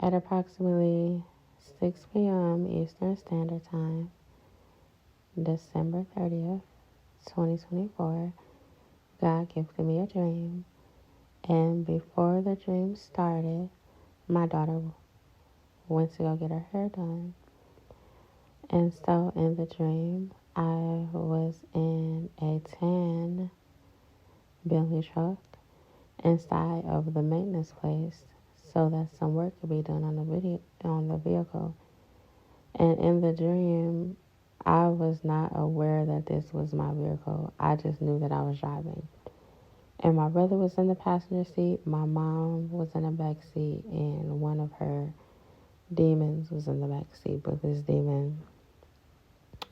At approximately 6 p.m. Eastern Standard Time, December 30th, 2024, God gifted me a dream. And before the dream started, my daughter went to go get her hair done. And so in the dream, I was in a tan Bentley truck inside of the maintenance place so that some work could be done on the vehicle. And in the dream, I was not aware that this was my vehicle. I just knew that I was driving. And my brother was in the passenger seat, my mom was in the back seat, and one of her demons was in the back seat. But this demon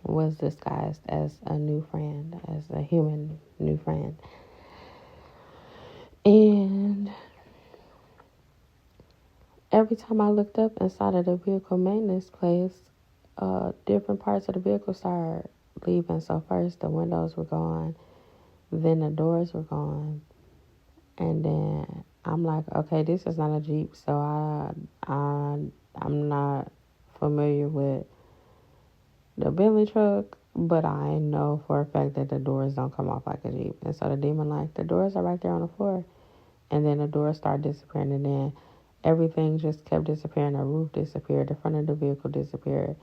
was disguised as a new friend, as a human new friend. And every time I looked up inside of the vehicle maintenance place, different parts of the vehicle started leaving. So first the windows were gone, then the doors were gone, and then I'm like, okay, this is not a Jeep, so I'm not familiar with the Bentley truck, but I know for a fact that the doors don't come off like a Jeep. And so the demon like, the doors are right there on the floor. And then the doors started disappearing, and then everything just kept disappearing. The roof disappeared, the front of the vehicle disappeared,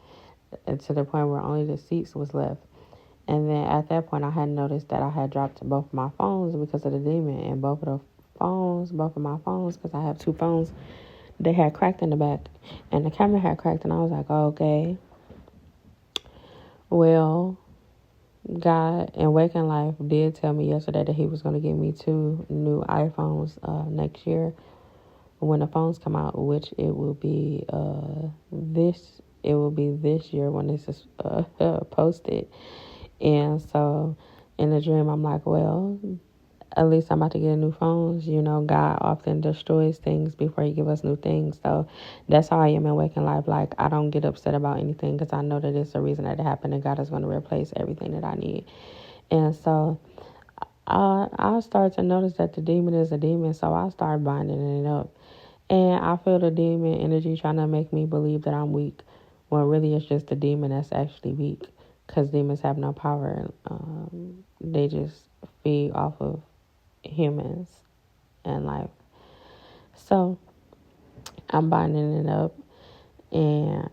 and to the point where only the seats was left. And then at that point, I had noticed that I had dropped both of my phones because of the demon, and both of my phones, because I have two phones, they had cracked in the back, and the camera had cracked, and I was like, oh, okay. Well, God in Waking Life did tell me yesterday that he was going to give me 2 new iPhones next year when the phones come out, which it will be this year when this is posted. And so in the dream, I'm like, well, at least I'm about to get new phones. You know, God often destroys things before he give us new things. So that's how I am in Waking Life. Like, I don't get upset about anything because I know that it's a reason that it happened, and God is going to replace everything that I need. And so I start to notice that the demon is a demon, so I start binding it up. And I feel the demon energy trying to make me believe that I'm weak, when really it's just the demon that's actually weak, because demons have no power. They just feed off of humans and life. So I'm binding it up, and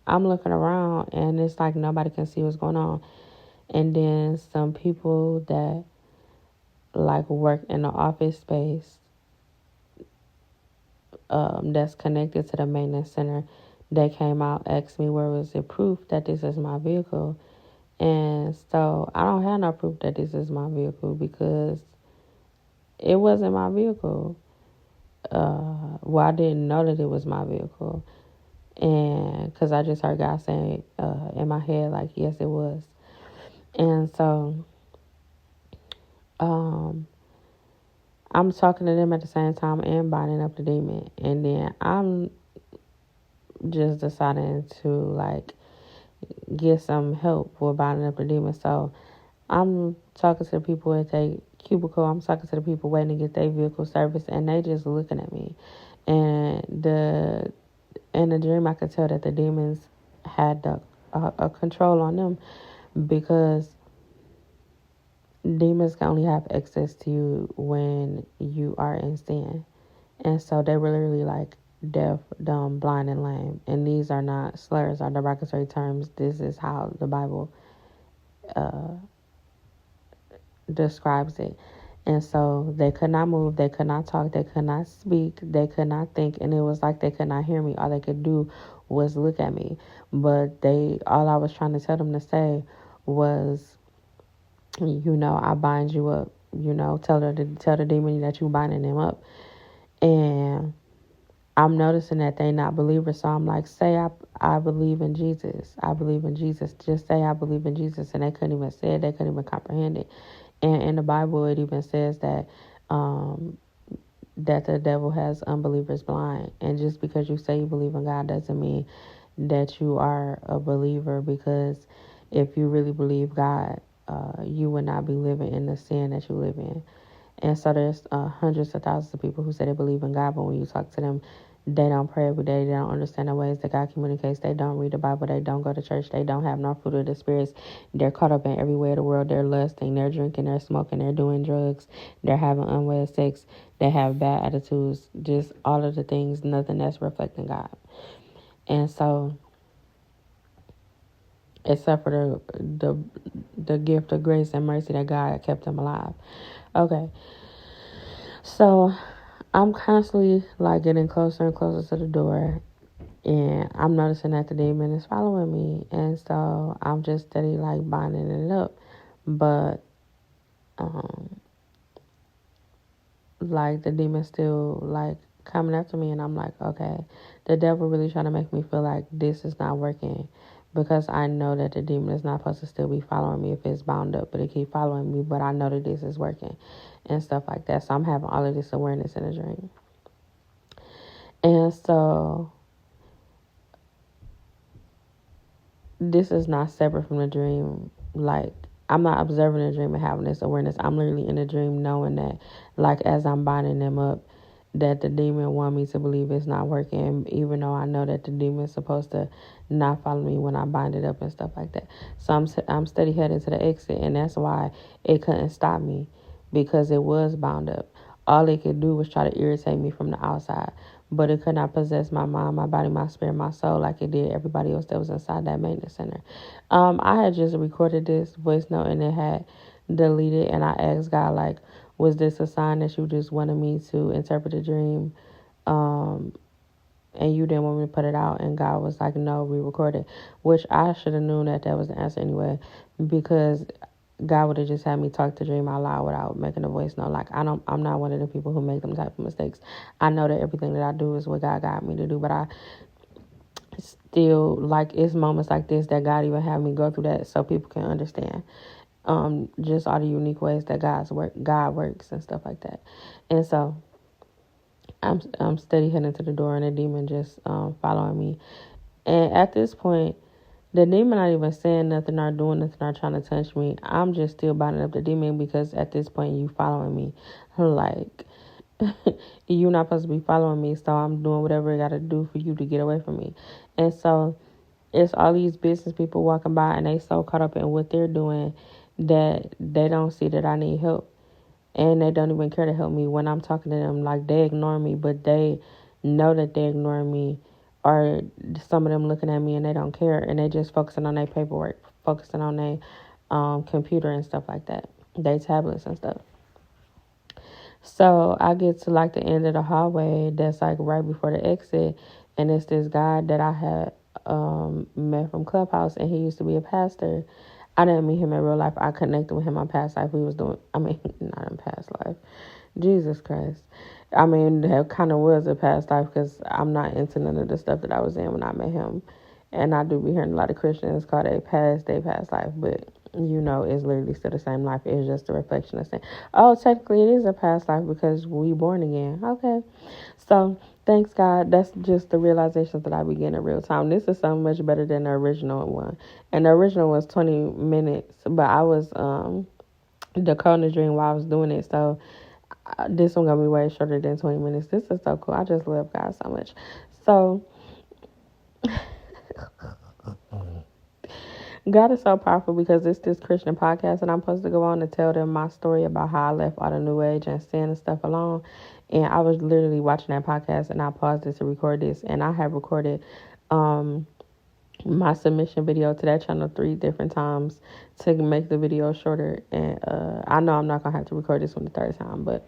I'm looking around, and it's like nobody can see what's going on. And then some people that like work in the office space that's connected to the maintenance center, they came out, asked me where was the proof that this is my vehicle. And so I don't have no proof that this is my vehicle because it wasn't my vehicle. Well, I didn't know that it was my vehicle. And because I just heard God saying in my head, like, yes, it was. And so I'm talking to them at the same time and binding up the demon. And then I'm just deciding to, like, get some help with binding up the demon. So I'm talking to the people at the cubicle. I'm talking to the people waiting to get their vehicle serviced, and they just looking at me. And in the dream, I could tell that the demons had a control on them, because demons can only have access to you when you are in sin. And so they were literally like deaf, dumb, blind, and lame. And these are not slurs or derogatory terms. This is how the Bible describes it. And so they could not move, they could not talk, they could not speak, they could not think, and it was like they could not hear me. All they could do was look at me. But all I was trying to tell them to say was, I bind you up. Tell the demon that you binding them up. And I'm noticing that they not believers, so I'm like, say I believe in Jesus. I believe in Jesus. Just say I believe in Jesus. And they couldn't even say it. They couldn't even comprehend it. And in the Bible, it even says that that the devil has unbelievers blind. And just because you say you believe in God doesn't mean that you are a believer, because if you really believe God, you would not be living in the sin that you live in. And so there's hundreds of thousands of people who say they believe in God, but when you talk to them, they don't pray every day. They don't understand the ways that God communicates. They don't read the Bible. They don't go to church. They don't have no fruit of the spirits. They're caught up in every way of the world. They're lusting. They're drinking. They're smoking. They're doing drugs. They're having unwed sex. They have bad attitudes. Just all of the things. Nothing that's reflecting God. And so, except for the gift of grace and mercy that God kept them alive. Okay. So I'm constantly like getting closer and closer to the door, and I'm noticing that the demon is following me, and so I'm just steady like binding it up, but like the demon still like coming after me, and I'm like, okay, the devil really trying to make me feel like this is not working, because I know that the demon is not supposed to still be following me if it's bound up, but it keep following me, but I know that this is working and stuff like that. So I'm having all of this awareness in a dream. And so this is not separate from the dream. Like, I'm not observing the dream and having this awareness. I'm literally in the dream knowing that, like, as I'm binding them up, that the demon want me to believe it's not working, even though I know that the demon is supposed to not follow me when I bind it up and stuff like that. So I'm steady heading to the exit, and that's why it couldn't stop me, because it was bound up. All it could do was try to irritate me from the outside, but it could not possess my mind, my body, my spirit, my soul like it did everybody else that was inside that maintenance center. I had just recorded this voice note and it had deleted, and I asked God, like, was this a sign that you just wanted me to interpret a dream? And you didn't want me to put it out? And God was like, no, re-record it, which I should have known that was the answer anyway, because God would have just had me talk the dream out loud without making a voice note. Like, I'm not one of the people who make them type of mistakes. I know that everything that I do is what God got me to do, but I still, like, it's moments like this that God even have me go through that so people can understand just all the unique ways that God works and stuff like that. And so I'm steady heading to the door, and the demon just following me. And at this point, the demon not even saying nothing or doing nothing or trying to touch me. I'm just still binding up the demon, because at this point you following me. Like, you're not supposed to be following me, so I'm doing whatever I got to do for you to get away from me. And so it's all these business people walking by, and they so caught up in what they're doing that they don't see that I need help. And they don't even care to help me when I'm talking to them. Like, they ignore me, but they know that they ignore me. Or some of them looking at me and they don't care, and they just focusing on their paperwork, focusing on their computer and stuff like that, their tablets and stuff. So I get to like the end of the hallway that's like right before the exit, and it's this guy that I had met from Clubhouse, and he used to be a pastor. I didn't meet him in real life. I connected with him on past life. We was doing, I mean, not in past life. Jesus Christ. I mean, that kind of was a past life, because I'm not into none of the stuff that I was in when I met him. And I do be hearing a lot of Christians call it their past life, but you know, it's literally still the same life. It's just a reflection of saying, oh, technically it is a past life because we born again. Okay. So thanks God. That's just the realizations that I begin in real time. This is so much better than the original one. And the original was 20 minutes, but I was decoding the dream while I was doing it. So this one gonna be way shorter than 20 minutes. This is so cool. I just love God so much. So God is so powerful, because it's this Christian podcast, and I'm supposed to go on to tell them my story about how I left all the new age and sin and stuff alone. And I was literally watching that podcast, and I paused it to record this, and I have recorded my submission video to that channel 3 different times to make the video shorter. And I know I'm not gonna have to record this one the third time, but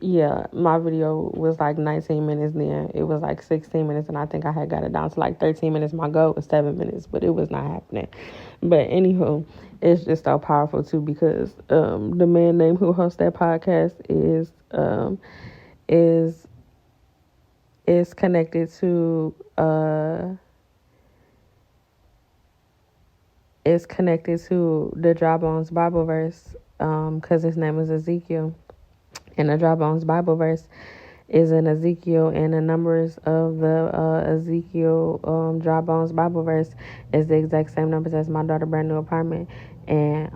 yeah, my video was like 19 minutes then. It was like 16 minutes, and I think I had got it down to like 13 minutes. My goal was 7 minutes, but it was not happening. But anywho, it's just so powerful too, because the man name who hosts that podcast is connected to the Dry Bones Bible verse, because his name is Ezekiel. And the Dry Bones Bible verse is in Ezekiel, and the numbers of the Ezekiel Dry Bones Bible verse is the exact same numbers as my daughter's brand new apartment. And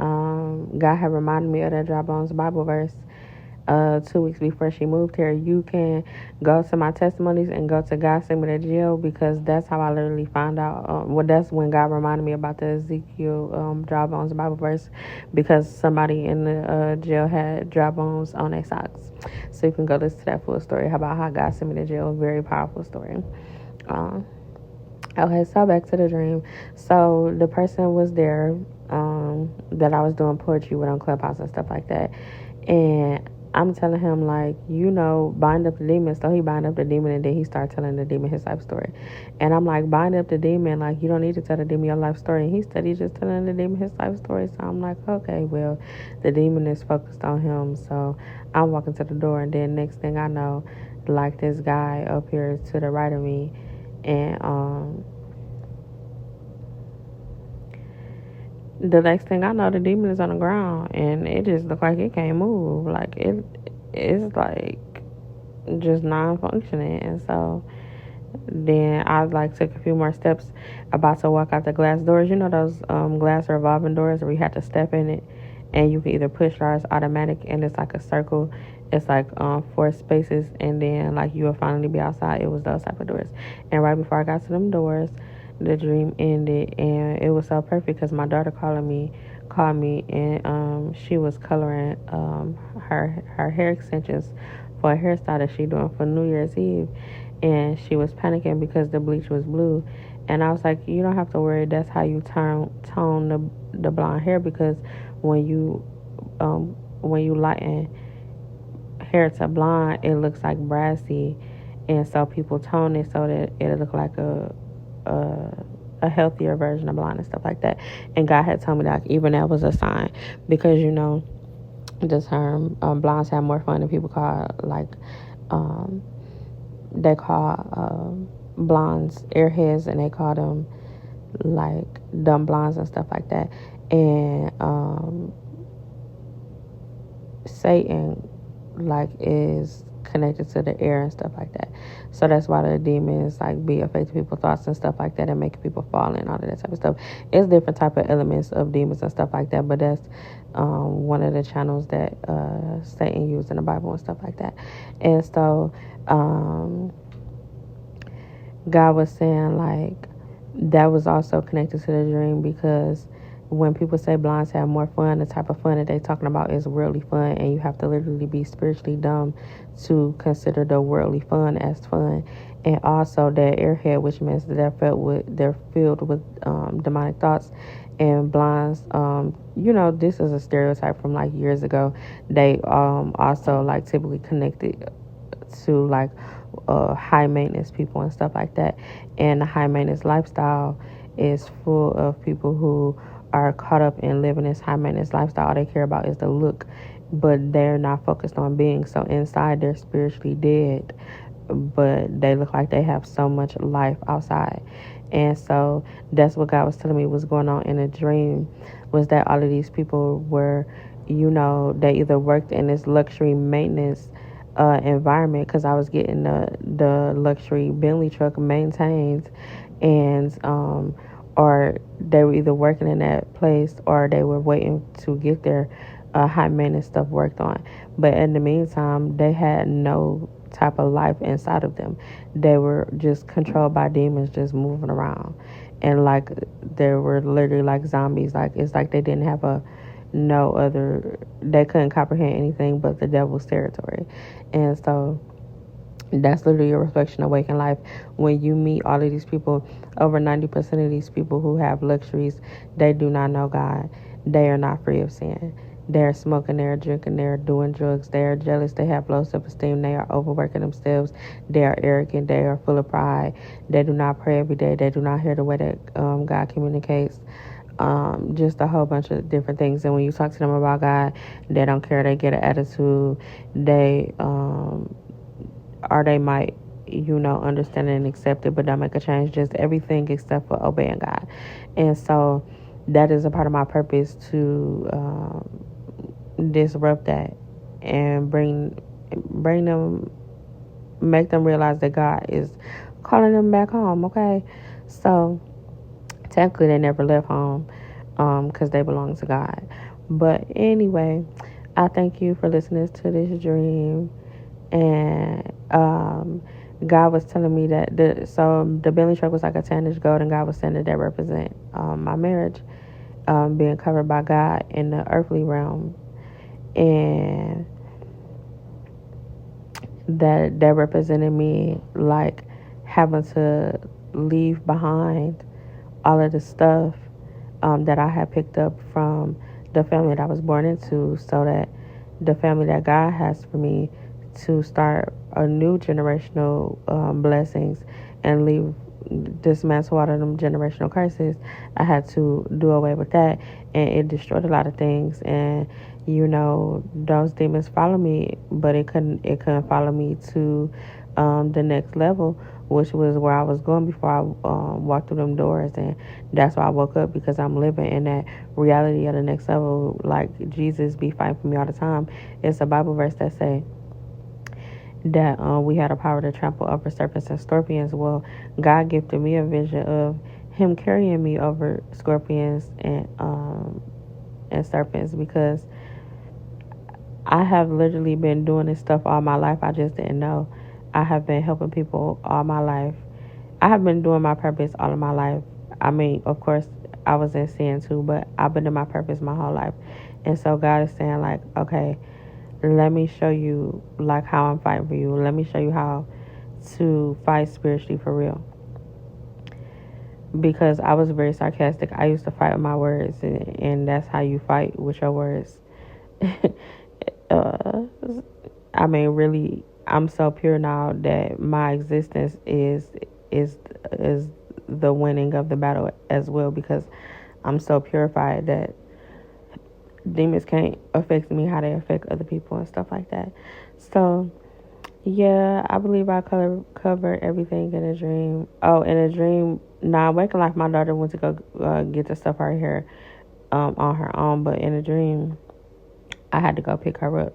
God had reminded me of that Dry Bones Bible verse 2 weeks before she moved here. You can go to my testimonies and go to God Sent Me to Jail, because that's how I literally found out. That's when God reminded me about the Ezekiel dry bones Bible verse, because somebody in the jail had dry bones on their socks. So you can go listen to that full story about how God sent me to jail. Very powerful story. Okay, so back to the dream. So the person was there that I was doing poetry with on Clubhouse and stuff like that. And I'm telling him, like, bind up the demon. So he bind up the demon, and then he started telling the demon his life story. And I'm like, bind up the demon. Like, you don't need to tell the demon your life story. And he said he's just telling the demon his life story. So I'm like, okay, well, the demon is focused on him. So I'm walking to the door, and then next thing I know, like, this guy up here to the right of me, and the next thing I know, the demon is on the ground, and it just looked like it can't move. Like, it's like just non-functioning. And so then I like took a few more steps, about to walk out the glass doors. You know those glass revolving doors where you have to step in it, and you can either push or it's automatic, and it's like a circle. It's like 4 spaces, and then like you will finally be outside. It was those type of doors. And right before I got to them doors, the dream ended, and it was so perfect because my daughter called me, and she was coloring her hair extensions for a hairstyle that she doing for New Year's Eve, and she was panicking because the bleach was blue. And I was like, you don't have to worry. That's how you tone the blonde hair, because when you lighten hair to blonde, it looks like brassy, and so people tone it so that it'll look like a healthier version of blonde and stuff like that. And God had told me that even that was a sign, because the term blondes have more fun than people call, like they call blondes airheads, and they call them like dumb blondes and stuff like that. And Satan like is connected to the air and stuff like that. So that's why the demons like be affecting people's thoughts and stuff like that, and making people fall and all of that type of stuff. It's different type of elements of demons and stuff like that, but that's one of the channels that Satan used in the Bible and stuff like that. And so God was saying like that was also connected to the dream, because when people say blondes have more fun, the type of fun that they're talking about is worldly fun, and you have to literally be spiritually dumb to consider the worldly fun as fun. And also that airhead, which means that they're filled with demonic thoughts. And blondes, this is a stereotype from like years ago. They also like typically connected to like high maintenance people and stuff like that. And the high maintenance lifestyle is full of people who are caught up in living this high maintenance lifestyle. All they care about is the look, but they're not focused on being. So inside they're spiritually dead, but they look like they have so much life outside. And so that's what God was telling me was going on in a dream, was that all of these people were, they either worked in this luxury maintenance environment, because I was getting the luxury Bentley truck maintained, and or they were either working in that place, or they were waiting to get their high maintenance stuff worked on. But in the meantime, they had no type of life inside of them. They were just controlled by demons, just moving around, and like they were literally like zombies. Like it's like they didn't have they couldn't comprehend anything but the devil's territory. And so that's literally a reflection of waking life. When you meet all of these people, over 90% of these people who have luxuries, they do not know God. They are not free of sin. They're smoking, they're drinking, they're doing drugs, they're jealous, they have low self-esteem, they are overworking themselves, they are arrogant, they are full of pride, they do not pray every day, they do not hear the way that God communicates. Just a whole bunch of different things. And when you talk to them about God, they don't care. They get an attitude. They or they might understand it and accept it, but don't make a change. Just everything except for obeying God. And so that is a part of my purpose, to disrupt that and bring them, make them realize that God is calling them back home. Okay, so technically they never left home because they belong to God. But anyway, I thank you for listening to this dream. And God was telling me that the Bentley truck was like a tannish gold, and God was saying that represent my marriage being covered by God in the earthly realm, and that represented me like having to leave behind all of the stuff that I had picked up from the family that I was born into, so that the family that God has for me to start a new generational blessings and dismantle all of them generational curses. I had to do away with that, and it destroyed a lot of things. And those demons follow me, but it couldn't follow me to the next level, which was where I was going before I walked through them doors. And that's why I woke up, because I'm living in that reality of the next level. Like Jesus be fighting for me all the time. It's a Bible verse that say that we had a power to trample over serpents and scorpions. Well, God gifted me a vision of him carrying me over scorpions and serpents, because I have literally been doing this stuff all my life. I just didn't know. I have been helping people all my life. I have been doing my purpose all of my life. I mean, of course, I was in sin too, but I've been in my purpose my whole life. And so God is saying, like, okay, let me show you like how I'm fighting for you. Let me show you how to fight spiritually for real. Because I was very sarcastic. I used to fight with my words, and that's how you fight with your words. uh, I mean, really, I'm so pure now that my existence is the winning of the battle as well, because I'm so purified that demons can't affect me how they affect other people and stuff like that. So yeah, I believe I covered everything in a dream. Oh, in a dream, now waking life, my daughter went to go get the stuff right here on her own, but in a dream, I had to go pick her up.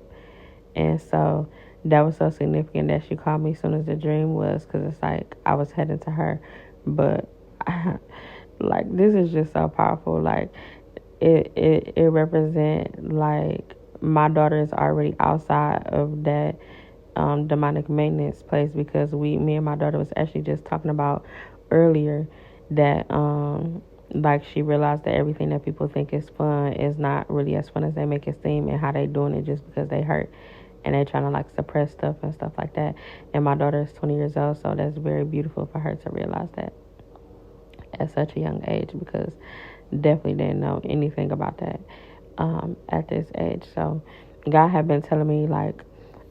And so that was so significant that she called me as soon as the dream was, because it's like I was heading to her. But like, this is just so powerful. Like, it represents like my daughter is already outside of that demonic maintenance place, because me and my daughter was actually just talking about earlier that like she realized that everything that people think is fun is not really as fun as they make it seem, and how they doing it just because they hurt and they trying to like suppress stuff and stuff like that. And my daughter is 20 years old, so that's very beautiful for her to realize that at such a young age, because definitely didn't know anything about that at this age. So God had been telling me like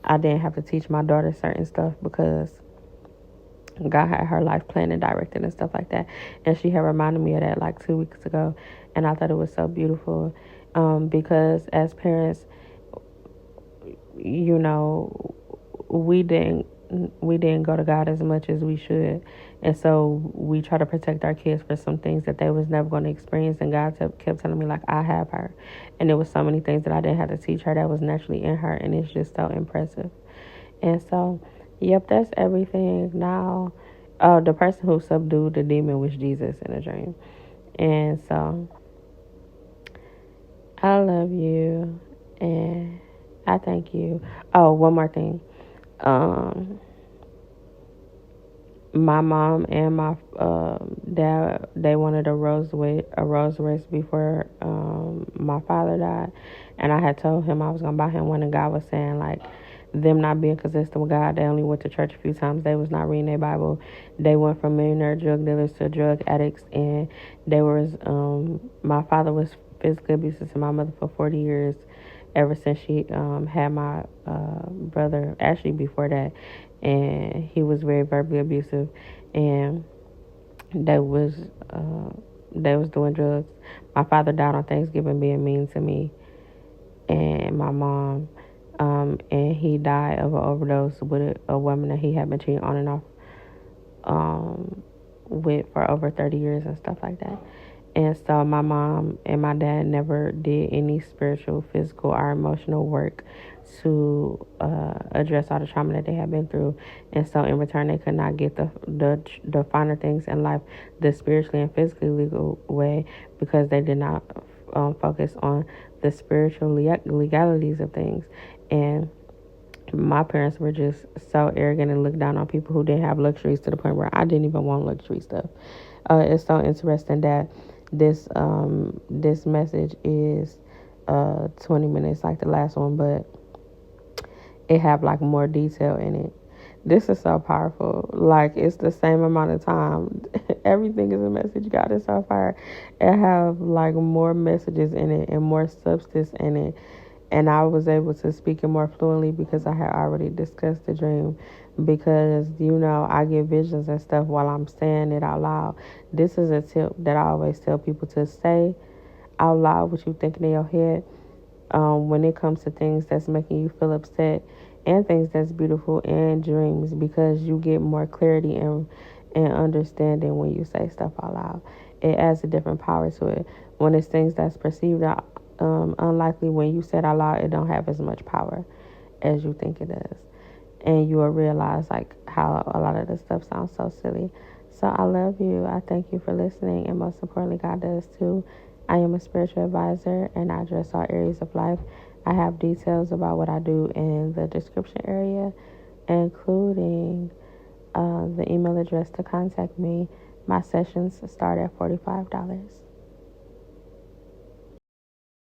I didn't have to teach my daughter certain stuff, because God had her life planned and directed and stuff like that. And she had reminded me of that like 2 weeks ago, and I thought it was so beautiful, because as parents, we didn't go to God as much as we should, and so we try to protect our kids for some things that they was never going to experience. And God kept telling me like I have her, and there was so many things that I didn't have to teach her that was naturally in her, and it's just so impressive. And so, yep, that's everything. Now, the person who subdued the demon was Jesus in a dream, and so I love you, and I thank you. Oh, one more thing. My mom and my dad, they wanted a rose race before my father died, and I had told him I was gonna buy him one, and God was saying like them not being consistent with God. They only went to church a few times. They was not reading their Bible. They went from millionaire drug dealers to drug addicts, and they was my father was physically abusive to my mother for 40 years, ever since she had my brother, actually before that. And he was very verbally abusive, and they was doing drugs. My father died on Thanksgiving being mean to me and my mom, and he died of an overdose with a woman that he had been cheating on and off with for over 30 years and stuff like that. And so my mom and my dad never did any spiritual, physical, or emotional work to address all the trauma that they had been through. And so in return, they could not get the finer things in life, the spiritually and physically legal way, because they did not focus on the spiritual legalities of things. And my parents were just so arrogant and looked down on people who didn't have luxuries to the point where I didn't even want luxury stuff. It's so interesting that this message is 20 minutes like the last one, but it have like more detail in it. This is so powerful. Like, it's the same amount of time. Everything is a message. God is so fire. It have like more messages in it and more substance in it. And I was able to speak it more fluently because I had already discussed the dream. Because, I get visions and stuff while I'm saying it out loud. This is a tip that I always tell people to say out loud what you thinking in your head. When it comes to things that's making you feel upset and things that's beautiful and dreams, because you get more clarity and understanding when you say stuff out loud. It adds a different power to it. When it's things that's perceived unlikely, when you say it out loud, it don't have as much power as you think it does. And you will realize like how a lot of this stuff sounds so silly. So I love you. I thank you for listening, and most importantly, God does too. I am a spiritual advisor, and I address all areas of life. I have details about what I do in the description area, including the email address to contact me. My sessions start at $45.